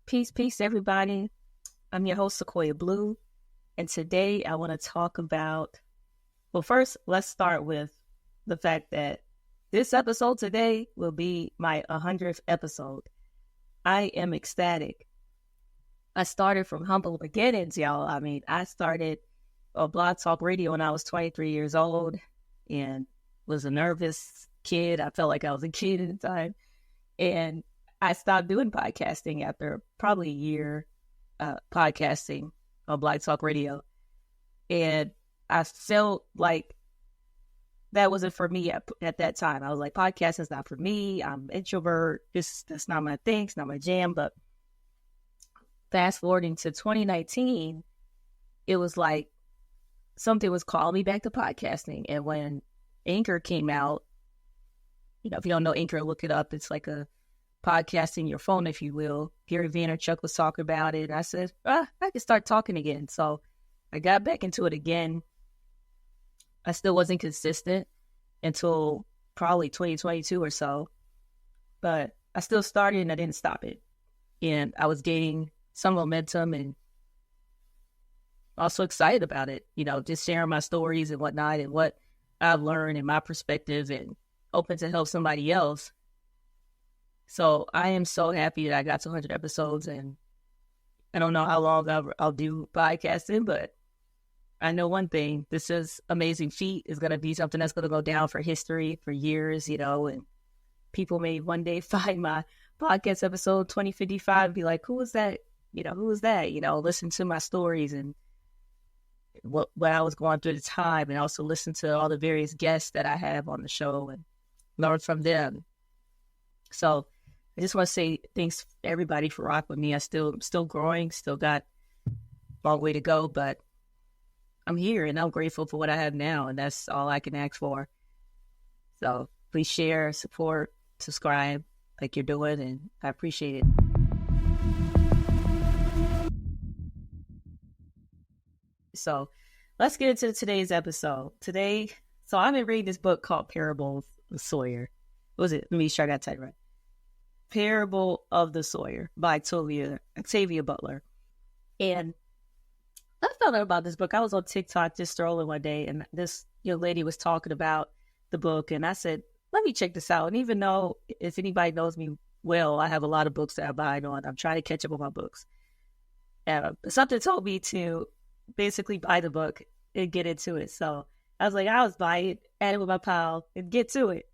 Peace, everybody. I'm your host, Siquoyia Blue, and today I want to talk about, well, first, let's start with the fact that this episode today will be my 100th episode. I am ecstatic. I started from humble beginnings, y'all. I started on Blog Talk Radio when I was 23 years old and was a nervous kid. I felt like I was a kid at the time. And I stopped doing podcasting after probably a year podcasting on Blog Talk Radio. And I felt like that wasn't for me at that time. I was like, podcasting is not for me. I'm an introvert. That's not my thing. It's not my jam. But fast forwarding to 2019, it was like something was calling me back to podcasting. And when Anchor came out, if you don't know Anchor, look it up. It's like a podcast in your phone, if you will. Gary Vaynerchuk was talking about it. And I said, I can start talking again. So I got back into it again. I still wasn't consistent until probably 2022 or so. But I still started and I didn't stop it. And I was gaining some momentum and also excited about it. Just sharing my stories and whatnot and what I've learned and my perspective and open to help somebody else. So I am so happy that I got to 100 episodes, and I don't know how long I'll do podcasting, but I know one thing. This is amazing feat is going to be something that's going to go down for history for years, and people may one day find my podcast episode 2055 and be like, who is that? Who is that? Listen to my stories and what I was going through at the time, and also listen to all the various guests that I have on the show and learn from them. So I just want to say thanks everybody for rocking with me. I still growing, still got a long way to go, but I'm here and I'm grateful for what I have now, and that's all I can ask for. So please share, support, subscribe like you're doing, and I appreciate it. So let's get into today's episode. So I've been reading this book called Parable of Sower. What was it? Let me make sure I got that right. Parable of the Sower by Octavia Butler. And I found out about this book. I was on TikTok just strolling one day, and this young lady was talking about the book, and I said, let me check this out. And even though, if anybody knows me well, I have a lot of books that I buy on. I'm trying to catch up on my books. Something told me to basically buy the book and get into it. So I was like, I'll just buy it, add it with my pile, and get to it.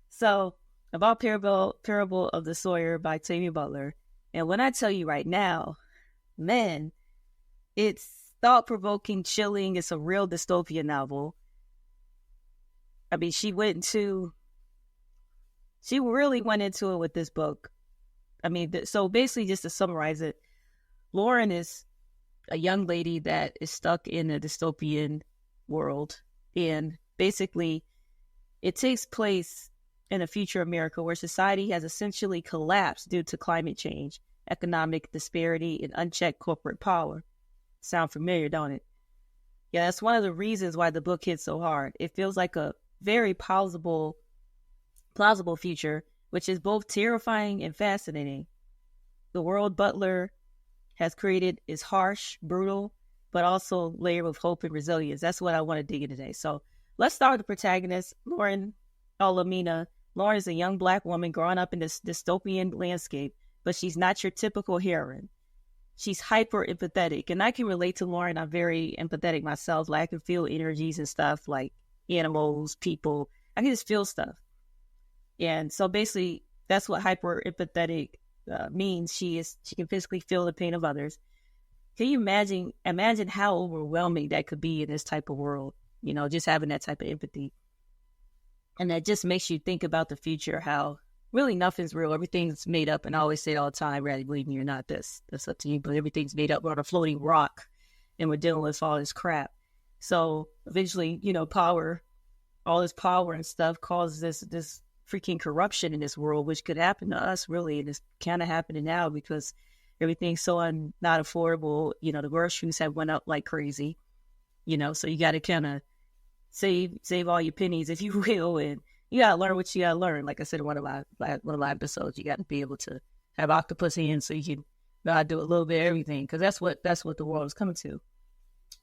So about Parable of the Sower by Octavia Butler. And when I tell you right now, man, it's thought-provoking, chilling. It's a real dystopian novel. She really went into it with this book. So basically, just to summarize it, Lauren is a young lady that is stuck in a dystopian world. And basically, it takes place in a future America where society has essentially collapsed due to climate change, economic disparity, and unchecked corporate power. Sound familiar, don't it? Yeah, that's one of the reasons why the book hits so hard. It feels like a very plausible future, which is both terrifying and fascinating. The world Butler has created is harsh, brutal, but also layered with hope and resilience. That's what I want to dig in today. So let's start with the protagonist, Lauren Olamina. Lauren is a young Black woman growing up in this dystopian landscape, but she's not your typical heroine. She's hyper empathetic, and I can relate to Lauren. I'm very empathetic myself. Like I can feel energies and stuff like animals, people. I can just feel stuff. And so basically, that's what hyper empathetic means. She can physically feel the pain of others. Can you imagine how overwhelming that could be in this type of world? Just having that type of empathy. And that just makes you think about the future, how really nothing's real. Everything's made up. And I always say it all the time, rather believe me or not, that's up to you. But everything's made up. We're on a floating rock and we're dealing with all this crap. So eventually, power, all this power and stuff causes this freaking corruption in this world, which could happen to us really. And it's kind of happening now because everything's so not affordable. The groceries have went up like crazy, so you got to kind of save all your pennies, if you will, and you gotta learn what you gotta learn. Like I said in one of my episodes, you got to be able to have octopus hands so you can God do a little bit of everything, because that's what the world is coming to.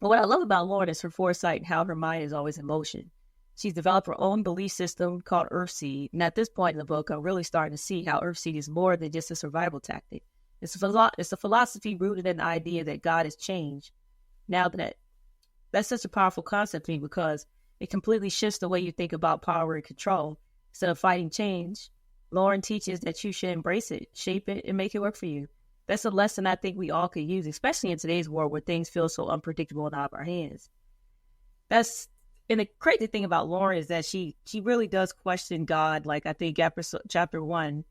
But what I love about Lauren is her foresight and how her mind is always in motion. She's developed her own belief system called Earthseed. And at this point in the book, I'm really starting to see how Earthseed is more than just a survival tactic. It's a philosophy rooted in the idea that God has changed. Now that's such a powerful concept to me, because it completely shifts the way you think about power and control. Instead of fighting change, Lauren teaches that you should embrace it, shape it, and make it work for you. That's a lesson I think we all could use, especially in today's world where things feel so unpredictable and out of our hands. And the crazy thing about Lauren is that she really does question God. Like, I think chapter 1,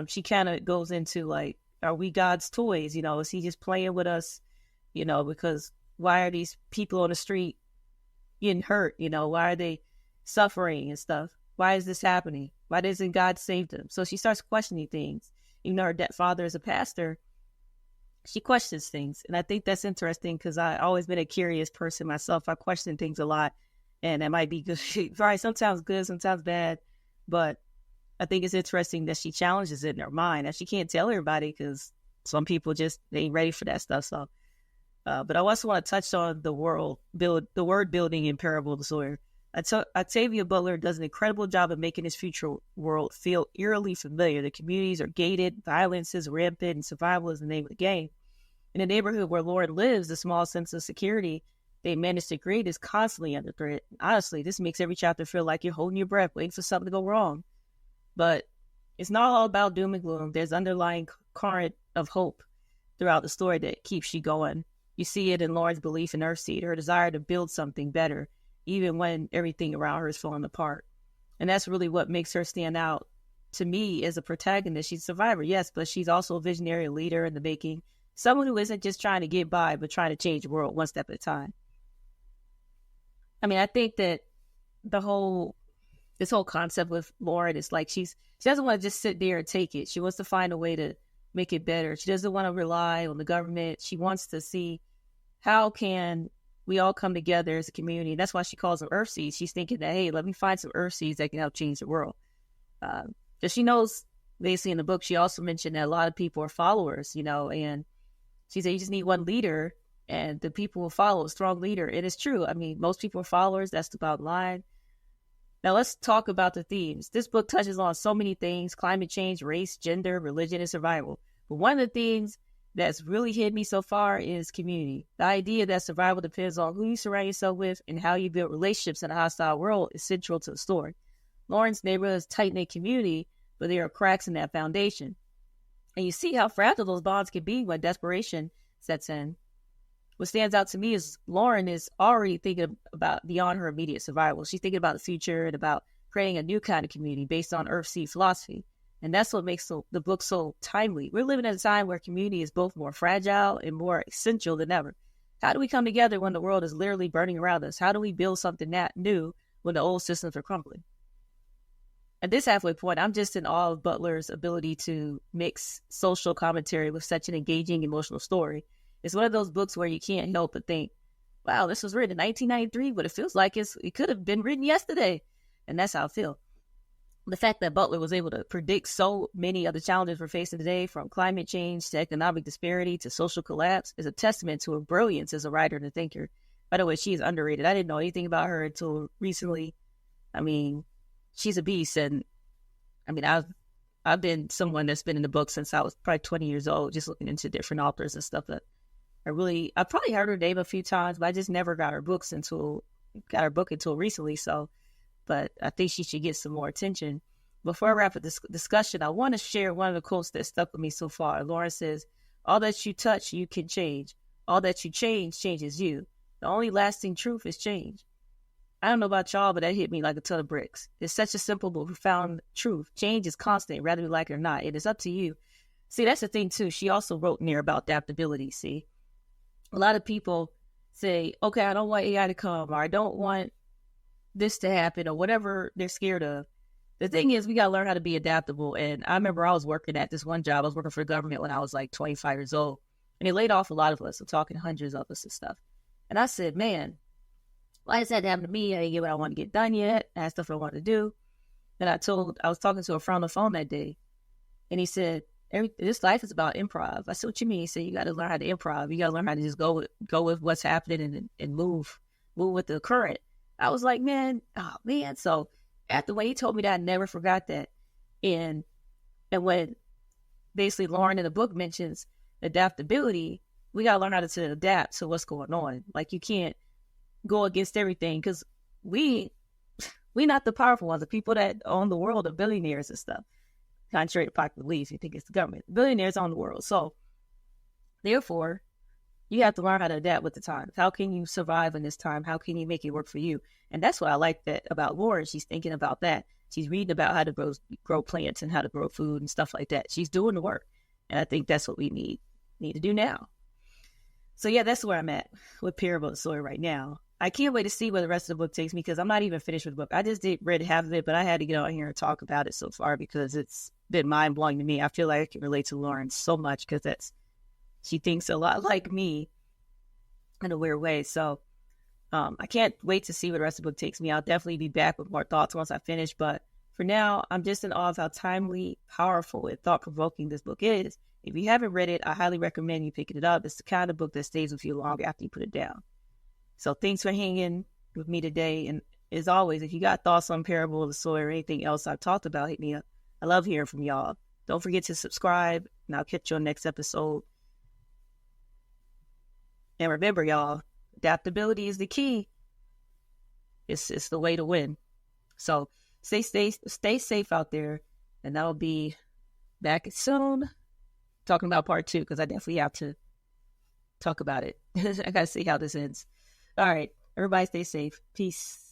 she kind of goes into like, are we God's toys? Is he just playing with us? Because why are these people on the street getting hurt? Why are they suffering and stuff? Why is this happening? Why doesn't God save them? So she starts questioning things. Even though her father is a pastor, she questions things. And I think that's interesting, because I've always been a curious person myself. I question things a lot, and that might be good. Right, sometimes good, sometimes bad. But I think it's interesting that she challenges it in her mind. And she can't tell everybody, because some people just, they ain't ready for that stuff. So, but I also want to touch on the word building in Parable of the Sower. Octavia Butler does an incredible job of making this future world feel eerily familiar. The communities are gated, violence is rampant, and survival is the name of the game. In the neighborhood where Lauren lives, the small sense of security they managed to create is constantly under threat. Honestly, this makes every chapter feel like you're holding your breath, waiting for something to go wrong. But it's not all about doom and gloom. There's underlying current of hope throughout the story that keeps you going. You see it in Lauren's belief in Earthseed, her desire to build something better, even when everything around her is falling apart. And that's really what makes her stand out to me as a protagonist. She's a survivor, yes, but she's also a visionary leader in the making. Someone who isn't just trying to get by, but trying to change the world one step at a time. I mean, I think that this whole concept with Lauren is like, she doesn't want to just sit there and take it. She wants to find a way to make it better. She doesn't want to rely on the government. She wants to see how can we all come together as a community. And that's why she calls them Earthseeds. She's thinking that, hey, let me find some Earthseeds that can help change the world. Because she knows, basically in the book, she also mentioned that a lot of people are followers, and she said you just need one leader and the people will follow a strong leader. It is true. I mean, most people are followers. That's the bottom line. Now let's talk about the themes. This book touches on so many things: climate change, race, gender, religion, and survival. But one of the things that's really hit me so far is community. The idea that survival depends on who you surround yourself with and how you build relationships in a hostile world is central to the story. Lauren's neighborhood is a tight-knit community, but there are cracks in that foundation. And you see how fragile those bonds can be when desperation sets in. What stands out to me is Lauren is already thinking about beyond her immediate survival. She's thinking about the future and about creating a new kind of community based on Earthseed philosophy. And that's what makes the book so timely. We're living at a time where community is both more fragile and more essential than ever. How do we come together when the world is literally burning around us? How do we build something that new when the old systems are crumbling? At this halfway point, I'm just in awe of Butler's ability to mix social commentary with such an engaging emotional story. It's one of those books where you can't help but think, wow, this was written in 1993, but it feels like it could have been written yesterday. And that's how I feel. The fact that Butler was able to predict so many of the challenges we're facing today, from climate change to economic disparity to social collapse, is a testament to her brilliance as a writer and a thinker. By the way, she's underrated. I didn't know anything about her until recently. I mean, she's a beast. And I mean, I've been someone that's been in the book since I was probably 20 years old, just looking into different authors and stuff. That I probably heard her name a few times, but I just never got her book until recently. So, but I think she should get some more attention. Before I wrap up this discussion, I want to share one of the quotes that stuck with me so far. Lauren says, "All that you touch, you can change. All that you change, changes you. The only lasting truth is change." I don't know about y'all, but that hit me like a ton of bricks. It's such a simple but profound truth. Change is constant, whether you like it or not. It is up to you. See, that's the thing too. She also wrote in there about adaptability. See, a lot of people say, okay, I don't want AI to come, or I don't want this to happen, or whatever they're scared of. The thing is, we got to learn how to be adaptable. And I remember I was working at this one job. I was working for the government when I was like 25 years old. And they laid off a lot of us. I'm talking hundreds of us and stuff. And I said, man, why does that happen to me? I didn't get what I want to get done yet. I had stuff I wanted to do. And I was talking to a friend on the phone that day. And he said, this life is about improv. I see what you mean. So you got to learn how to improv. You got to learn how to just go with what's happening and move with the current. I was like, man. So after when he told me that, I never forgot that. And when basically Lauren in the book mentions adaptability, we got to learn how to adapt to what's going on. Like you can't go against everything because we not the powerful ones. The people that own the world are billionaires and stuff. Contrary to popular belief, you think it's the government. Billionaires own the world. So therefore, you have to learn how to adapt with the times. How can you survive in this time? How can you make it work for you? And that's what I like that about Lauren. She's thinking about that. She's reading about how to grow plants and how to grow food and stuff like that. She's doing the work. And I think that's what we need to do now. So yeah, that's where I'm at with Parable of the Sower right now. I can't wait to see where the rest of the book takes me because I'm not even finished with the book. I just read half of it, but I had to get on here and talk about it so far because it's been mind-blowing to me. I feel like I can relate to Lauren so much because she thinks a lot like me in a weird way. So I can't wait to see where the rest of the book takes me. I'll definitely be back with more thoughts once I finish. But for now, I'm just in awe of how timely, powerful, and thought-provoking this book is. If you haven't read it, I highly recommend you picking it up. It's the kind of book that stays with you long after you put it down. So thanks for hanging with me today. And as always, if you got thoughts on Parable of the Sower or anything else I've talked about, hit me up. I love hearing from y'all. Don't forget to subscribe, and I'll catch you on next episode. And remember, y'all, adaptability is the key. It's the way to win. So stay safe out there, and I'll be back soon talking about part 2 because I definitely have to talk about it. I got to see how this ends. All right, everybody stay safe. Peace.